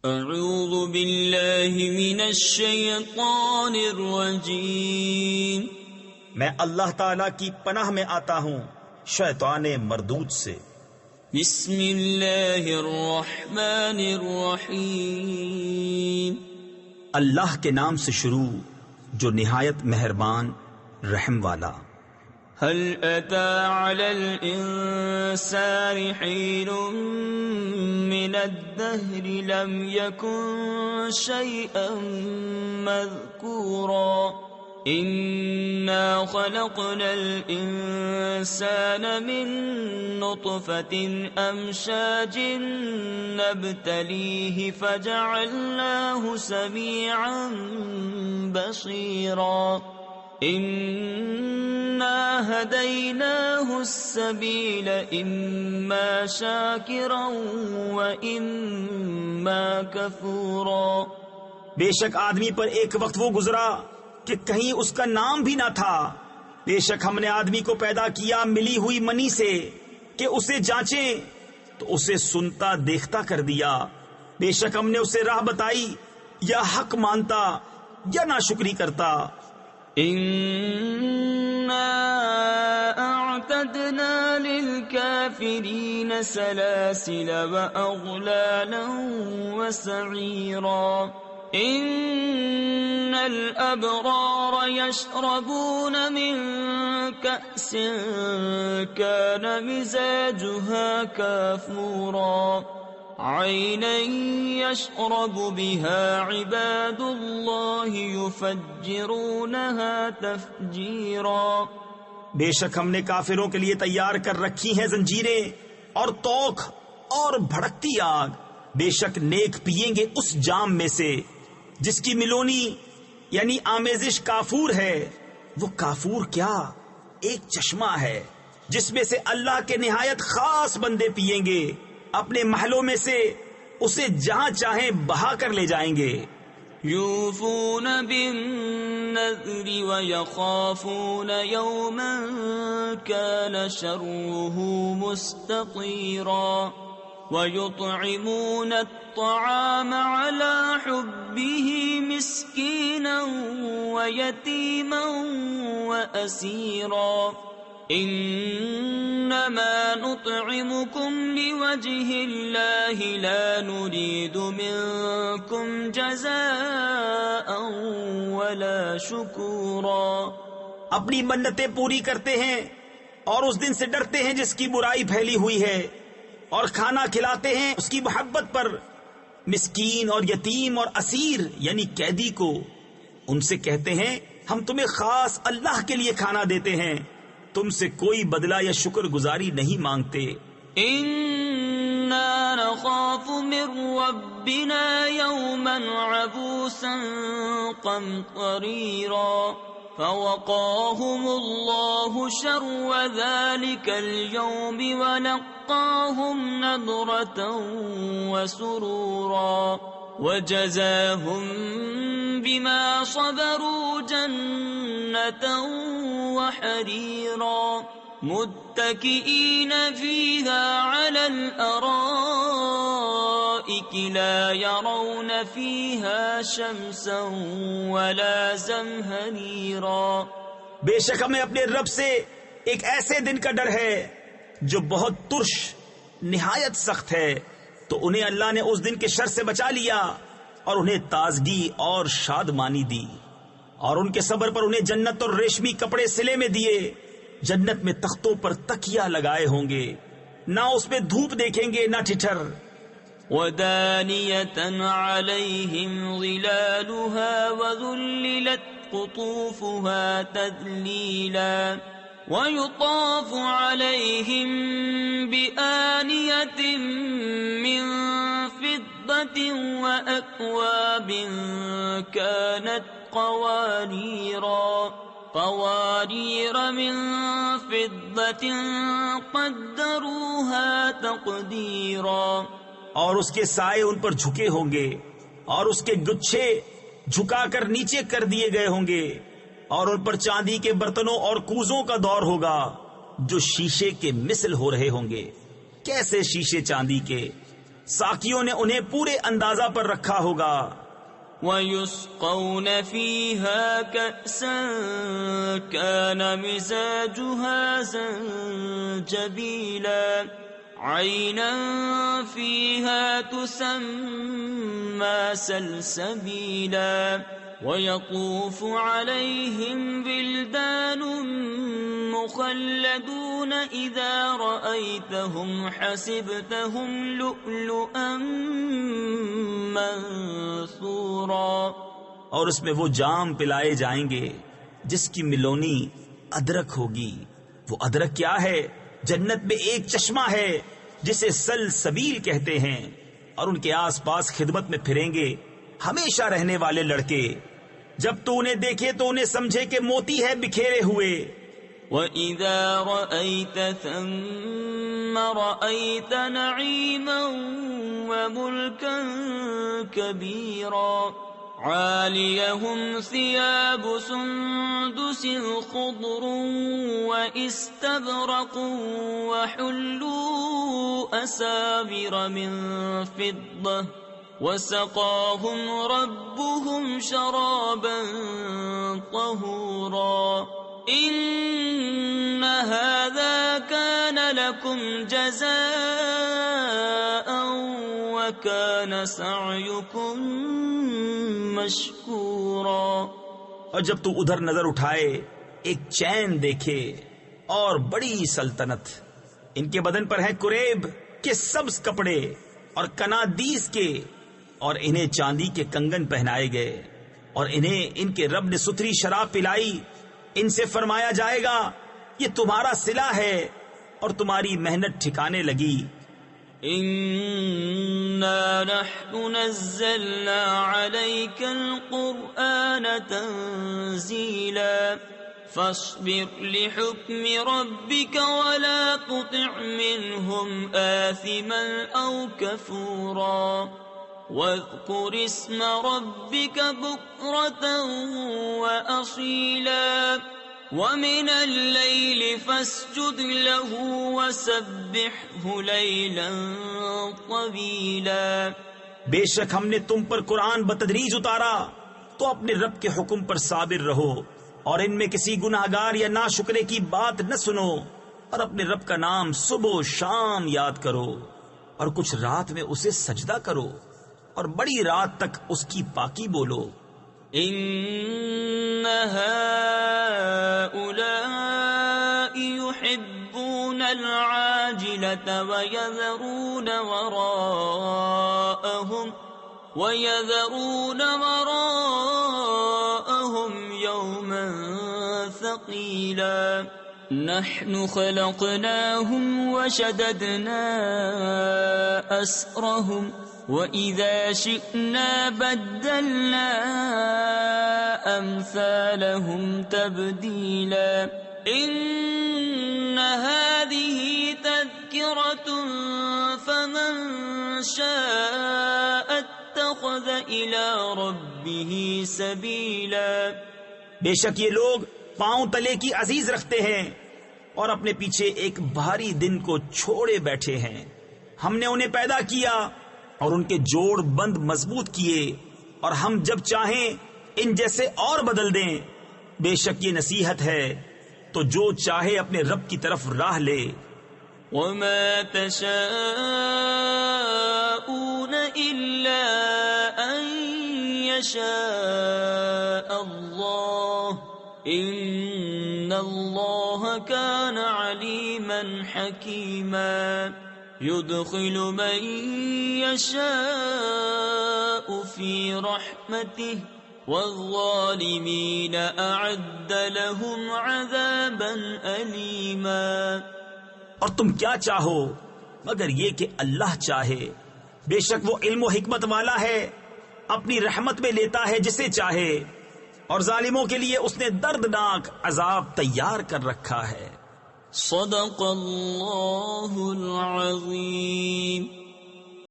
اعوذ باللہ من الشیطان الرجیم، میں اللہ تعالی کی پناہ میں آتا ہوں شیطان مردود سے۔ بسم اللہ الرحمن الرحیم، اللہ کے نام سے شروع جو نہایت مہربان رحم والا۔ هل أتى على الإنسان حين من الدهر لم يكن شيئا مذكورا إنا خلقنا الإنسان من نطفة أمشاج نبتليه فجعلناه سميعا بصيرا إنا هديناه السبيل إما شاكرا وإما كفورا۔ بے شک آدمی پر ایک وقت وہ گزرا کہ کہیں اس کا نام بھی نہ تھا۔ بے شک ہم نے آدمی کو پیدا کیا ملی ہوئی منی سے کہ اسے جانچیں تو اسے سنتا دیکھتا کر دیا۔ بے شک ہم نے اسے راہ بتائی، یا حق مانتا یا ناشکری کرتا۔ إنا أعتدنا للكافرين سلاسل وأغلالا وسعيرا إن الأبرار يشربون من كأس كان مزاجها كافورا عينا يشرب بها عباد الله يفجرونها تفجيرا۔ بے شک ہم نے کافروں کے لیے تیار کر رکھی ہیں زنجیریں اور توق اور بھڑکتی آگ۔ بے شک نیک پیئیں گے اس جام میں سے جس کی ملونی یعنی آمیزش کافور ہے۔ وہ کافور کیا، ایک چشمہ ہے جس میں سے اللہ کے نہایت خاص بندے پیئیں گے، اپنے محلوں میں سے اسے جہاں چاہیں بہا کر لے جائیں گے۔ يوفون بالنذر ويخافون يوما كان شره مستطيرا ويطعمون الطعام على حبه مسكينا ويتيما وأسيرا إنما نطعمكم لوجه الله لا نريد منكم جزاء ولا شكورا۔ اپنی منتیں پوری کرتے ہیں اور اس دن سے ڈرتے ہیں جس کی برائی پھیلی ہوئی ہے، اور کھانا کھلاتے ہیں اس کی محبت پر، مسکین اور یتیم اور اسیر یعنی قیدی کو۔ ان سے کہتے ہیں ہم تمہیں خاص اللہ کے لیے کھانا دیتے ہیں، تم سے کوئی بدلہ یا شکر گزاری نہیں مانگتے۔ إنا نخاف من ربنا يوما عبوسا قمطريرا فوقاهم الله شر ذلك اليوم ولقاهم نضرة وسرورا وجزاهم بما صبروا جنة وحريرا متكئين فيها على الأرائك لا يرون فيها شمسا ولا زمهريرا۔ بے شک ہمیں اپنے رب سے ایک ایسے دن کا ڈر ہے جو بہت ترش نہایت سخت ہے، تو انہیں اللہ نے اس دن کے شر سے بچا لیا اور انہیں تازگی اور شادمانی دی، اور ان کے صبر پر انہیں جنت اور ریشمی کپڑے سلے میں دیے۔ جنت میں تختوں پر تکیا لگائے ہوں گے، نہ اس میں دھوپ دیکھیں گے نہ ٹھٹھر۔ ودانية عليهم ظلالها وذللت قطوفها تذليلا ويطاف عليهم بآنية من فضة وأكواب كانت قوارير من فضة قدروها تقديرا۔ اور اس کے سائے ان پر جھکے ہوں گے، اور اس کے گچھے جھکا کر نیچے کر دیے گئے ہوں گے، اور ان پر چاندی کے برتنوں اور کوزوں کا دور ہوگا جو شیشے کے مثل ہو رہے ہوں گے۔ کیسے شیشے چاندی کے، ساقیوں نے انہیں پورے اندازہ پر رکھا ہوگا. وَيُسْقَوْنَ فِيهَا كَأْسًا كَانَ مِزَاجُهَا زَنْجَبِيلًا عَيْنًا فِيهَا تُسَمَّى سَلْسَبِيلًا وَيَطُوفُ عَلَيْهِمْ وِلْدَانٌ مُخَلَّدُونَ إِذَا رَأَيْتَهُمْ حَسِبْتَهُمْ لُؤْلُؤًا منثورا. اور اس میں وہ جام پلائے جائیں گے جس کی ملونی ادرک ہوگی. وہ ادرک کیا ہے؟ جنت میں ایک چشمہ ہے جسے سلسبیل کہتے ہیں، اور ان کے آس پاس خدمت میں پھریں گے ہمیشہ رہنے والے لڑکے. جب تو انہیں دیکھے تو انہیں سمجھے کہ موتی ہے بکھیرے ہوئے. وَإِذَا رَأَيْتَ ثَمَّ رَأَيْتَ نَعِيمًا وَمُلْكًا كَبِيرًا عَالِيَهُمْ ثِيَابُ سُنْدُسٍ خُضْرٌ وَإِسْتَبْرَقٌ وَحُلُّوا أَسَاوِرَ مِنْ فِضَّةٍ وَسَقَاهُمْ رَبُّهُمْ شَرَابًا طَهُورًا. إِنَّ هَذَا كَانَ لَكُمْ جَزَاءً وَكَانَ سَعْيُكُمْ مَشْكُورًا. اور جب تو ادھر نظر اٹھائے ایک چین دیکھے اور بڑی سلطنت. ان کے بدن پر ہیں کریب کے سبز کپڑے اور کنادیس کے، اور انہیں چاندی کے کنگن پہنائے گئے، اور انہیں ان کے رب نے ستھری شراب پلائی. ان سے فرمایا جائے گا یہ تمہارا صلہ ہے اور تمہاری محنت ٹھکانے لگی. إِنَّا نَحْنُ نَزَّلْنَا عَلَيْكَ الْقُرْآنَ تَنزِيلًا فَاصْبِرْ لِحُكْمِ رَبِّكَ وَلَا تُطِعْ مِنْهُمْ آثِمًا أَوْ كَفُورًا وَاذْكُرِ اسْمَ رَبِّكَ بُكْرَةً وَأَصِيلًا وَمِنَ اللَّيْلِ فَاسْجُدْ لَهُ وَسَبِّحْهُ لَيْلًا طَوِيلًا. بے شک ہم نے تم پر قرآن بتدریج اتارا تو اپنے رب کے حکم پر صابر رہو، اور ان میں کسی گناہگار یا ناشکرے کی بات نہ سنو، اور اپنے رب کا نام صبح و شام یاد کرو، اور کچھ رات میں اسے سجدہ کرو، اور بڑی رات تک اس کی پاکی بولو. إِنَّ هَؤُلَاءِ يُحِبُّونَ الْعَاجِلَةَ وَيَذَرُونَ وَرَاءَهُمْ يَوْمًا ثَقِيلًا. نَحْنُ خَلَقْنَاهُمْ وَشَدَدْنَا أَسْرَهُمْ وَإِذَا شِئْنَا بَدَّلْنَا أَمْثَالَهُمْ تَبْدِيلًا. إِنَّ هَذِهِ تَذْكِرَةٌ فَمَنْ شَاءَ اتَّخَذَ إِلَى رَبِّهِ سَبِيلًا. بے شک یہ لوگ پاؤں تلے کی عزیز رکھتے ہیں اور اپنے پیچھے ایک بھاری دن کو چھوڑے بیٹھے ہیں. ہم نے انہیں پیدا کیا اور ان کے جوڑ بند مضبوط کیے، اور ہم جب چاہیں ان جیسے اور بدل دیں. بے شک یہ نصیحت ہے تو جو چاہے اپنے رب کی طرف راہ لے. وَمَا تَشَاءُونَ إِلَّا أَن يَشَاءَ اللَّهُ إِنَّ اللَّهَ كَانَ عَلِيمًا حَكِيمًا. يُدْخِلُ مَن يَشَاءُ فِي رَحْمَتِهِ وَالظَّالِمِينَ أَعَدَّ لَهُمْ عَذَابًا أَلِيمًا. اور تم کیا چاہو مگر یہ کہ اللہ چاہے. بے شک وہ علم و حکمت والا ہے، اپنی رحمت میں لیتا ہے جسے چاہے، اور ظالموں کے لیے اس نے دردناک عذاب تیار کر رکھا ہے. صدق اللہ العظیم.